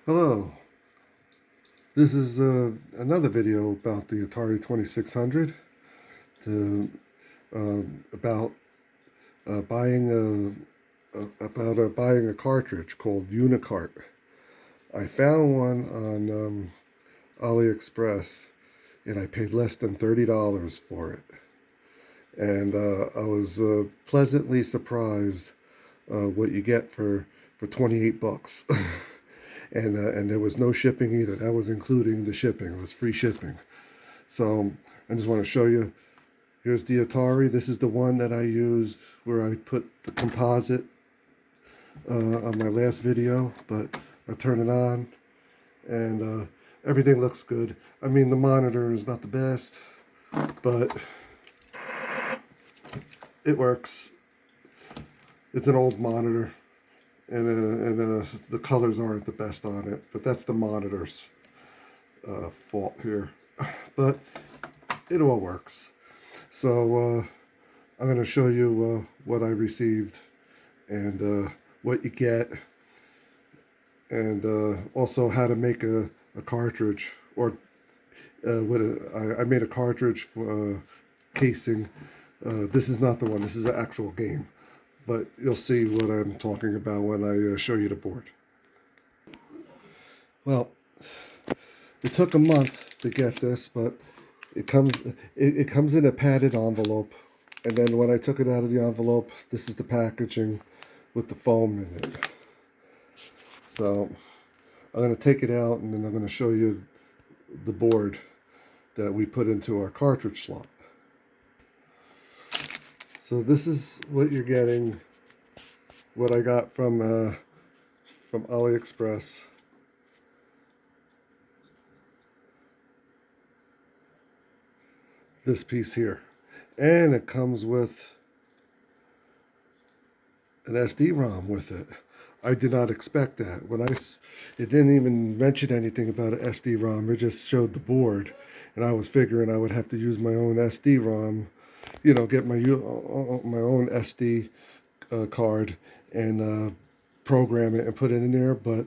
Hello, this is another video about the Atari 2600, about buying a cartridge called Unocart. I found one on AliExpress, and I paid less than $30 for it. And I was pleasantly surprised what you get for 28 bucks. And there was no shipping either. That was including the shipping. It was free shipping. So I just want to show you. Here's the Atari. This is the one that I used where I put the composite on my last video. But I turn it on, and everything looks good. I mean, the monitor is not the best, but it works. It's an old monitor, and the colors aren't the best on it, but that's the monitor's fault here. But it all works. So I'm going to show you what I received and what you get, and also how to make a cartridge, or I made a cartridge for casing. This is not the one. This is an actual game. But you'll see what I'm talking about when I show you the board. Well, it took a month to get this, but it comes in a padded envelope. And then when I took it out of the envelope, this is the packaging with the foam in it. So I'm going to take it out, and then I'm going to show you the board that we put into our cartridge slot. So this is what you're getting, what I got from AliExpress. This piece here. And it comes with an SD-ROM with it. I did not expect that. It didn't even mention anything about an SD-ROM. It just showed the board. And I was figuring I would have to use my own SD-ROM, you know, get my own SD card and program it and put it in there. But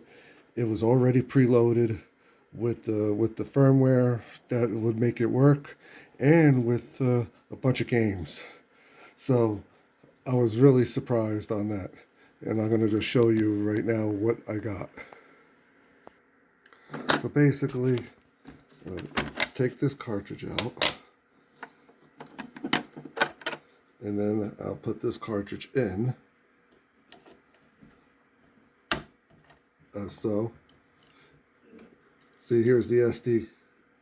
it was already preloaded with the firmware that would make it work, and with a bunch of games. So I was really surprised on that. And I'm going to just show you right now what I got. So basically, take this cartridge out, and then I'll put this cartridge in. So, see, here's the SD.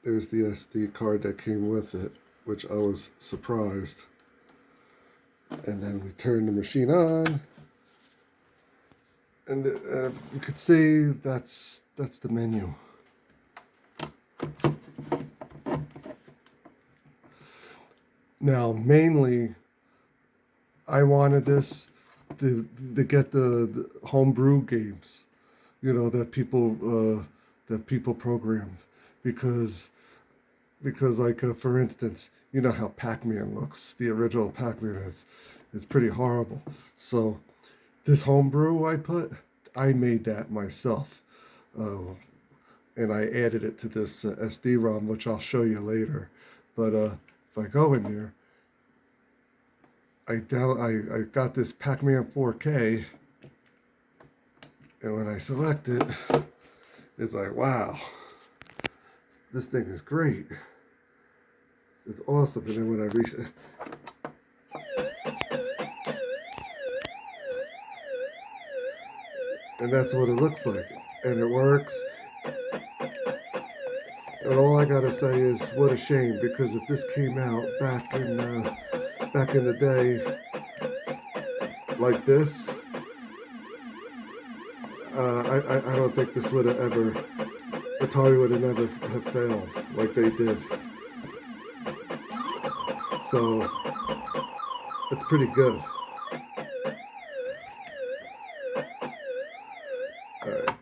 There's the SD card that came with it, which I was surprised. And then we turn the machine on, and you could see that's the menu. Now, mainly, I wanted this to get the homebrew games, you know, that people programmed, because like for instance, you know how Pac-Man looks, the original Pac-Man, it's pretty horrible. So this homebrew I made that myself, and I added it to this SD-ROM, which I'll show you later. But if I go in there, I got this Pac-Man 4K, and when I select it, it's like, wow, this thing is great. It's awesome. And then when I reach, and that's what it looks like, and it works. And all I gotta say is, what a shame, because if this came out back in the day like this, I don't think this would have ever, Atari would have never have failed like they did. So it's pretty good. All right.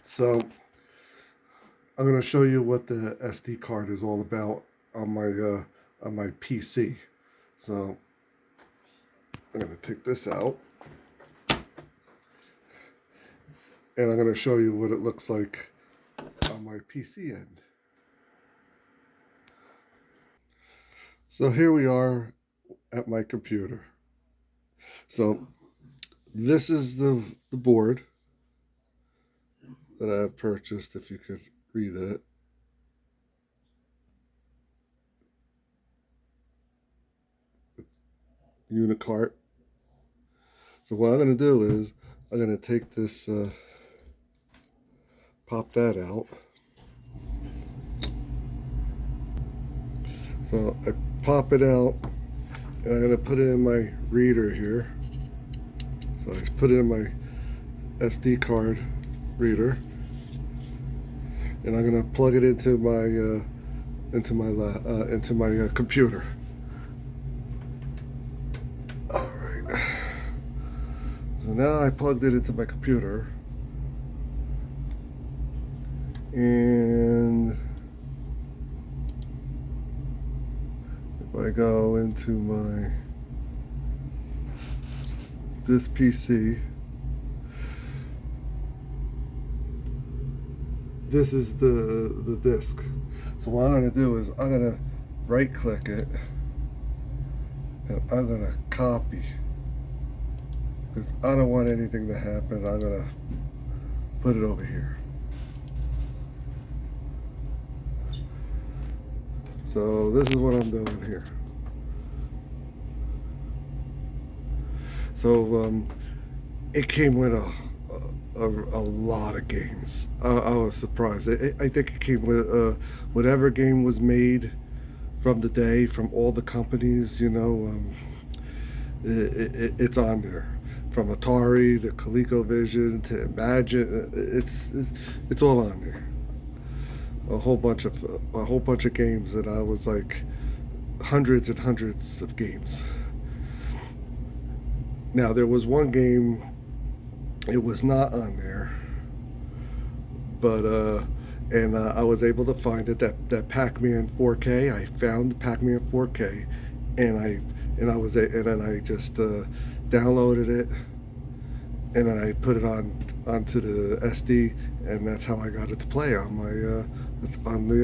So I'm going to show you what the SD card is all about on my PC. So I'm going to take this out. and I'm going to show you what it looks like on my PC end. So here we are at my computer. So this is the board that I have purchased, if you could read it. Unocart. So what I'm going to do is I'm going to take this, pop that out. So I pop it out, and I'm going to put it in my reader here. So I put it in my SD card reader, and I'm going to plug it into my computer. All right. So now I plugged it into my computer, and if I go into this PC, this is the disk. So what I'm going to do is I'm going to right click it, and I'm going to copy, because I don't want anything to happen. I'm going to put it over here. So this is what I'm doing here. So it came with a lot of games. I was surprised. I think it came with whatever game was made from the day, from all the companies, it's on there. From Atari to ColecoVision to Imagine, it's all on there. A whole bunch of games that I was like, hundreds and hundreds of games. Now there was one game, it was not on there, but I was able to find it, that Pac-Man 4K. I found Pac-Man 4K, and then I just downloaded it, and then I put it onto the SD, and that's how I got it to play on the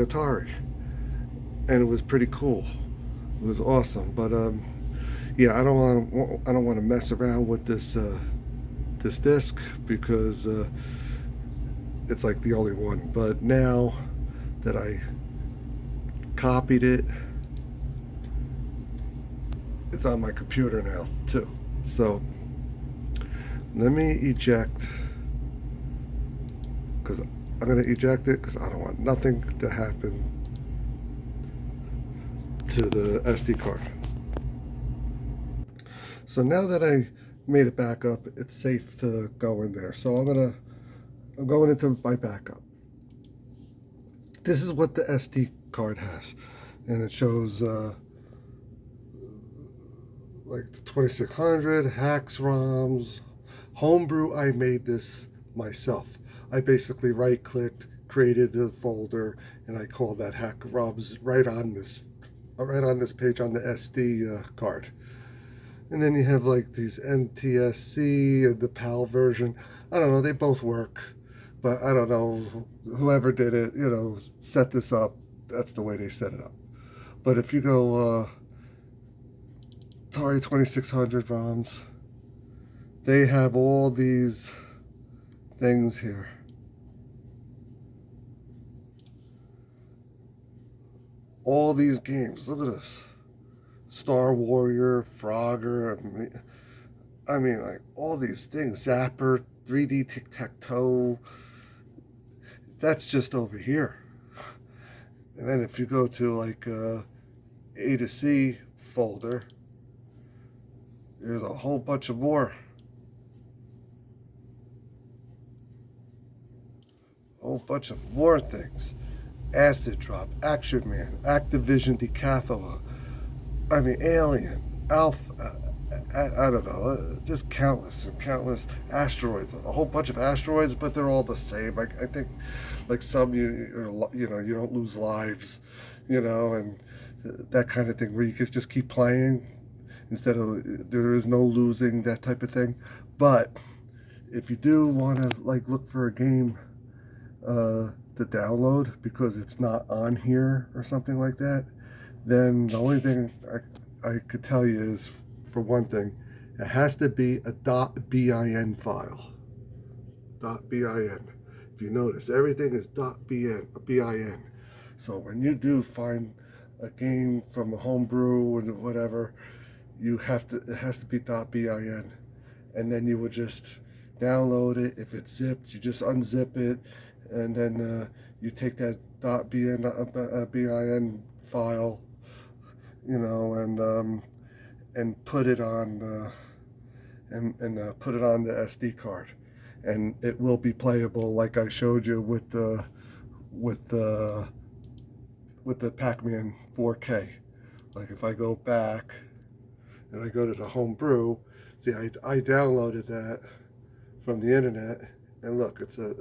Atari, and it was pretty cool. It was awesome, but yeah, I don't want to mess around with this disc, because it's like the only one. But now that I copied it, it's on my computer now too. So let me eject, because I'm going to eject it, because I don't want nothing to happen to the SD card. So now that I made it back up, it's safe to go in there. So I'm going into my backup. This is what the SD card has, and it shows like the 2600 hacks, ROMs, homebrew. I made this myself. I basically right clicked, created the folder, and I called that hack ROMs right on this page on the SD card. And then you have like these NTSC and the PAL version. I don't know, they both work, but I don't know, whoever did it, set this up, that's the way they set it up. But if you go Atari 2600 ROMs, they have all these things here. All these games, look at this. Star Warrior, Frogger, I mean, like all these things, Zapper, 3D Tic-Tac-Toe, that's just over here. And then if you go to like A to C folder, there's a whole bunch of more. A whole bunch of more things. Acid Drop, Action Man, Activision Decathlon, I mean, Alien, Alpha, I don't know, just countless and countless asteroids, a whole bunch of asteroids, but they're all the same. I think, like some you don't lose lives, and that kind of thing, where you could just keep playing instead of there is no losing, that type of thing. But if you do want to like look for a game to download because it's not on here or something like that, then the only thing I could tell you is, for one thing, it has to be a .bin file. .bin. If you notice, everything is .bin. So when you do find a game from a homebrew or whatever, it has to be .bin, and then you would just download it. If it's zipped, you just unzip it, and then you take that .bin file, and put it on put it on the SD card, and it will be playable like I showed you with the Pac-Man 4K. Like if I go back and I go to the homebrew, see, I downloaded that from the internet, and look, it's a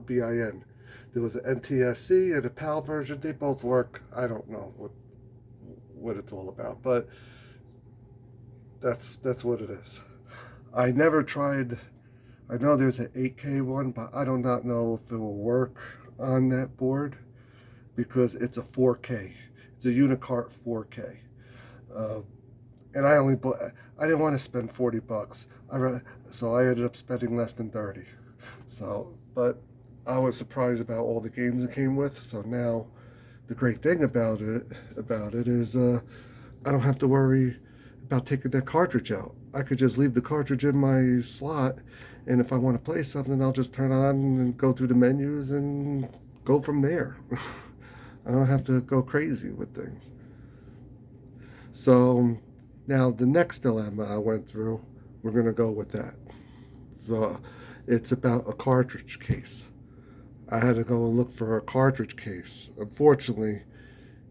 .bin. There was an NTSC and a PAL version. They both work. I don't know what it's all about, but that's what it is. I never tried. I know there's an 8K one, but I do not know if it will work on that board because it's a 4K. It's a Unocart 4K. And I didn't want to spend $40. So I ended up spending less than 30. So, but I was surprised about all the games it came with. So now, the great thing about it is I don't have to worry about taking that cartridge out. I could just leave the cartridge in my slot, and if I want to play something, I'll just turn on and go through the menus and go from there. I don't have to go crazy with things. So now the next dilemma I went through, we're going to go with that. So it's about a cartridge case. I had to go and look for a cartridge case. Unfortunately,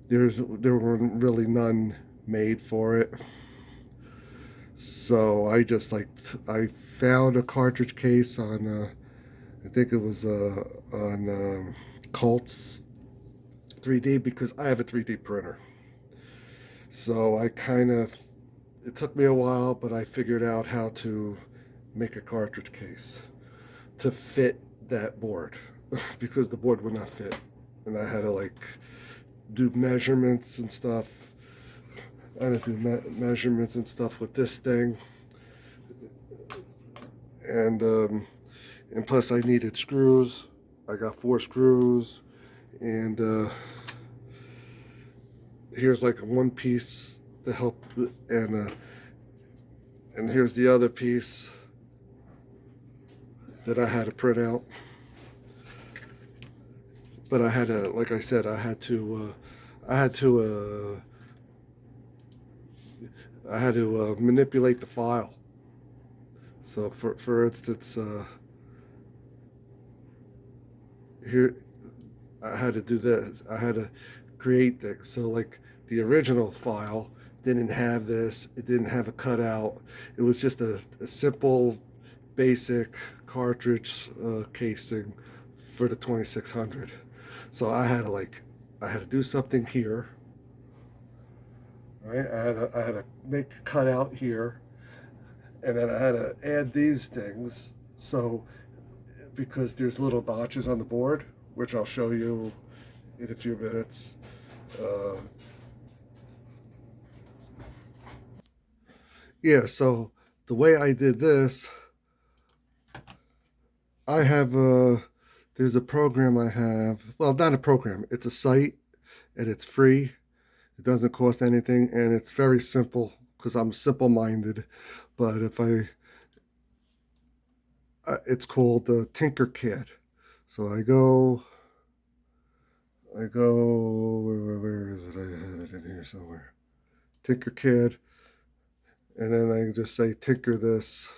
there weren't really none made for it. So I found a cartridge case on I think it was on Cults 3D, because I have a 3D printer. So it took me a while, but I figured out how to make a cartridge case to fit that board because the board would not fit. And I had to do measurements and stuff. I had to do measurements and stuff with this thing. And plus I needed screws. I got 4 screws, and here's one piece to help, and here's the other piece that I had to print out. But I had to, like I said, I had to manipulate the file. So for instance, here I had to do this. I had to create things. So the original file didn't have this. It didn't have a cutout. It was just a simple, basic cartridge casing for the 2600. So I had to do something here. Right? I had to make a cutout here, and then I had to add these things. So because there's little notches on the board, which I'll show you in a few minutes. Yeah, so the way I did this, I have there's a program I have. Well, not a program. It's a site, and it's free. It doesn't cost anything, and it's very simple because I'm simple-minded. But it's called Tinkercad. So I go. Where is it? I had it in here somewhere. Tinkercad, and then I just say tinker this.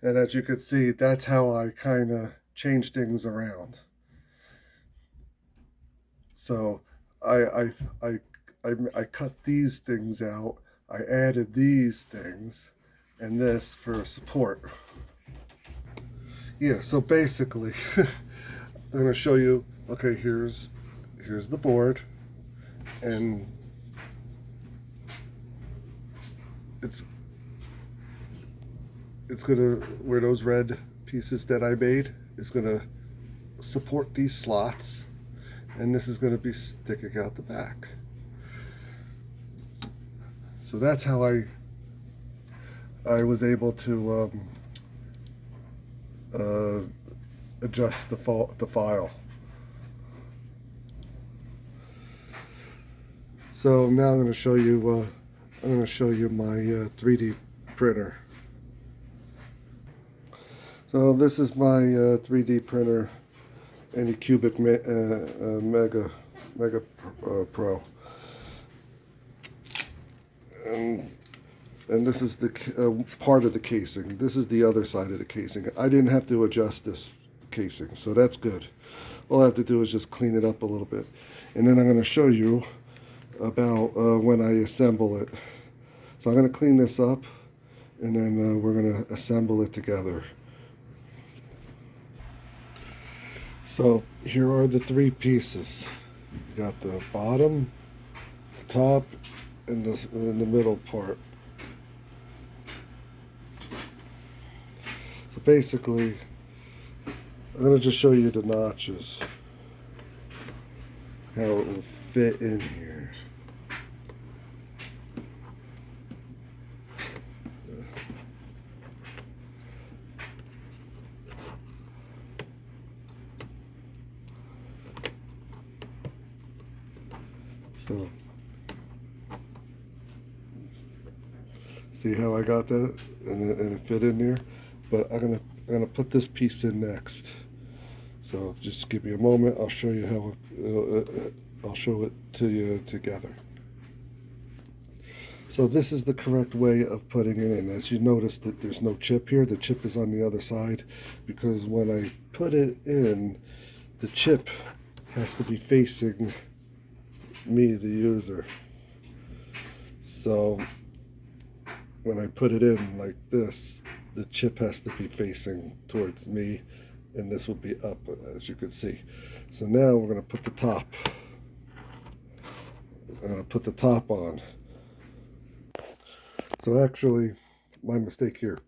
And as you can see, that's how I kind of change things around. So I cut these things out. I added these things and this for support. Yeah, so basically, I'm going to show you, okay, here's the board, and it's it's gonna, where those red pieces that I made is gonna support these slots, and this is gonna be sticking out the back. So that's how I was able to adjust the file. So now I'm going to show you. I'm going to show you my 3D printer. So this is my 3D printer, Anycubic Mega Pro, and this is the part of the casing. This is the other side of the casing. I didn't have to adjust this casing, so that's good. All I have to do is just clean it up a little bit, and then I'm going to show you about when I assemble it. So I'm going to clean this up, and then we're going to assemble it together. So here are the three pieces. You got the bottom, the top, and the middle part. So basically, I'm going to just show you the notches, how it will fit in here. So, see how I got that, and it fit in there. But I'm gonna put this piece in next. So just give me a moment. I'll show you how I'll show it to you together. So this is the correct way of putting it in. As you notice that there's no chip here. The chip is on the other side, because when I put it in, the chip has to be facing me, the user. So when I put it in like this, the chip has to be facing towards me, and this will be up, as you can see. So now we're going to put the top. I'm going to put the top on. So actually, my mistake here.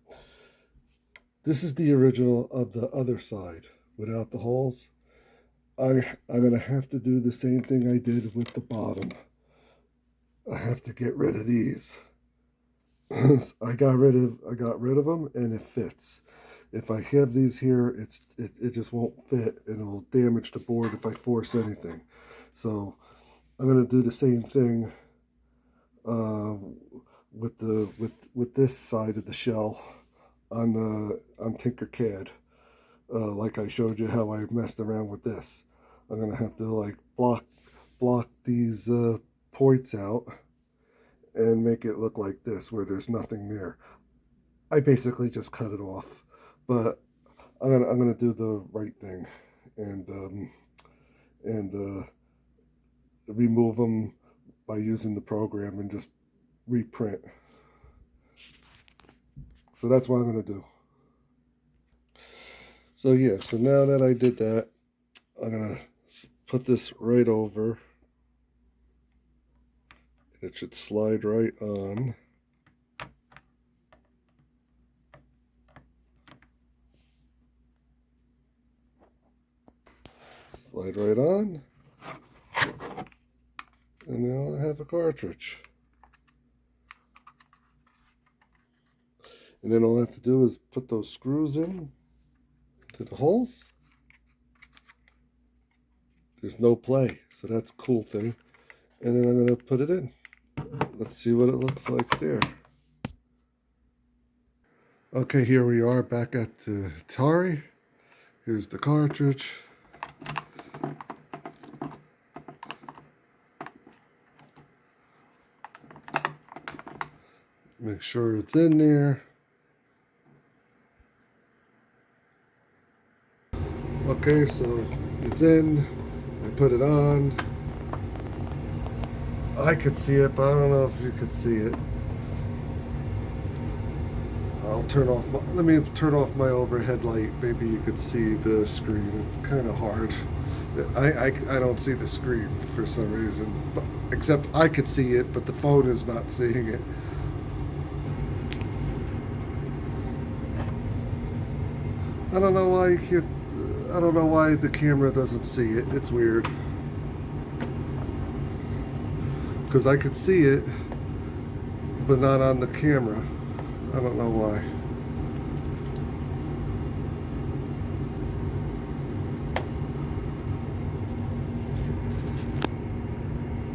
This is the original of the other side without the holes. I'm going to have to do the same thing I did with the bottom. I have to get rid of these. I got rid of them, and it fits. If I have these here, it just won't fit, and it will damage the board if I force anything. So I'm going to do the same thing with this side of the shell on Tinkercad. Like I showed you how I messed around with this. I'm gonna have to like block these points out and make it look like this, where there's nothing there. I basically just cut it off, but I'm gonna do the right thing and remove them by using the program and just reprint. So that's what I'm gonna do. So yeah, so now that I did that, I'm gonna put this right over. It should slide right on. Slide right on. And now I have a cartridge. And then all I have to do is put those screws in to the holes. There's no play, so that's a cool thing. And then I'm going to put it in. Let's see what it looks like there. Okay, here we are back at the Atari. Here's the cartridge. Make sure it's in there. Okay, so it's in. I put it on. I could see it, but I don't know if you could see it. Let me turn off my overhead light. Maybe you could see the screen. It's kind of hard. I don't see the screen for some reason, except I could see it, but the phone is not seeing it. I don't know why you can't, I don't know why the camera doesn't see it. It's weird. Because I could see it, but not on the camera. I don't know why.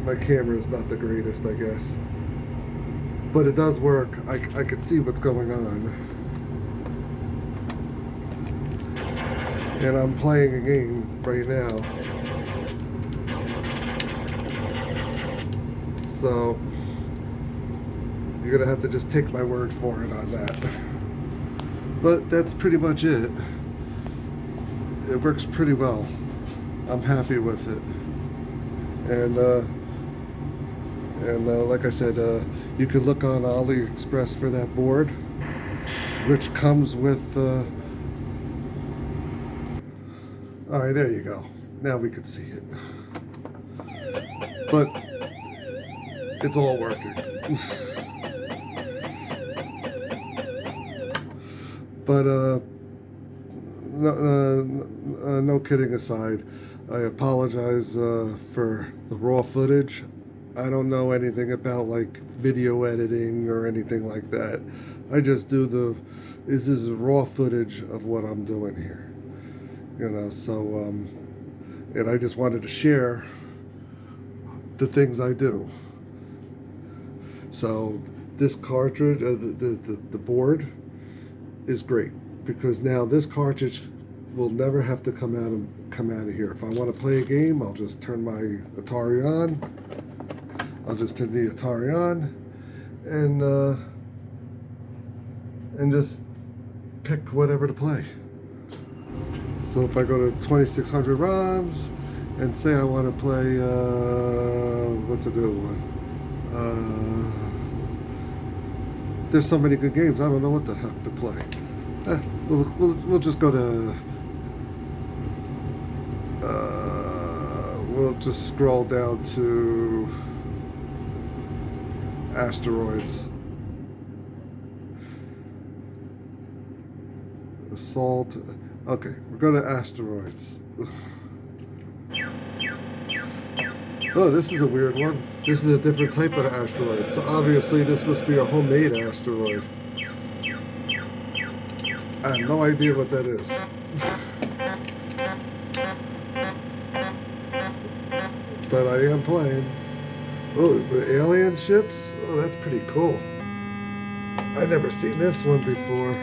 My camera is not the greatest, I guess. But it does work. I can see what's going on. And I'm playing a game right now. So you're gonna have to just take my word for it on that. But that's pretty much it. It works pretty well. I'm happy with it. And like I said, you could look on AliExpress for that board, which comes with. All right, there you go. Now we can see it. But it's all working. But no kidding aside, I apologize for the raw footage. I don't know anything about like video editing or anything like that. I just do this is raw footage of what I'm doing here. You know, so and I just wanted to share the things I do. So this cartridge, the board is great because now this cartridge will never have to come out of here. If I want to play a game, I'll just turn my Atari on. I'll just turn the Atari on and just pick whatever to play. So if I go to 2600 ROMs and say I want to play, what's a good one? There's so many good games, I don't know what the heck to play. We'll just go to, we'll just scroll down to Asteroids. Assault. Okay, we're going to Asteroids. Oh, this is a weird one. This is a different type of asteroid. So obviously this must be a homemade asteroid. I have no idea what that is. But I am playing. Oh, the alien ships? Oh, that's pretty cool. I've never seen this one before.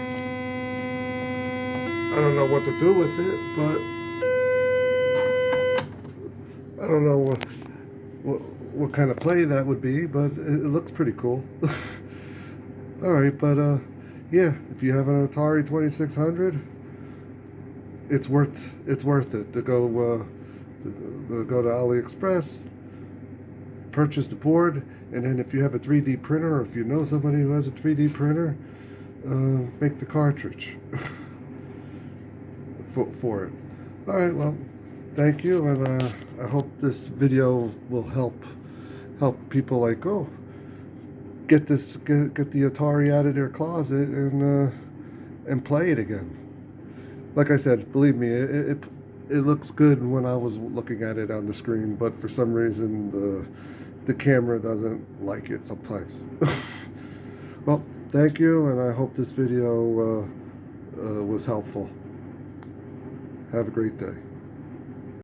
I don't know what to do with it, but I don't know what kind of play that would be, but it looks pretty cool. All right, but yeah, if you have an Atari 2600, it's worth it to go to AliExpress, purchase the board, and then if you have a 3D printer or if you know somebody who has a 3D printer, make the cartridge for it. All right, well, thank you, and I hope this video will help people like, oh, get the Atari out of their closet and play it again. Like I said, believe me, it looks good when I was looking at it on the screen, but for some reason the camera doesn't like it sometimes. Well, thank you, and I hope this video was helpful. Have a great day.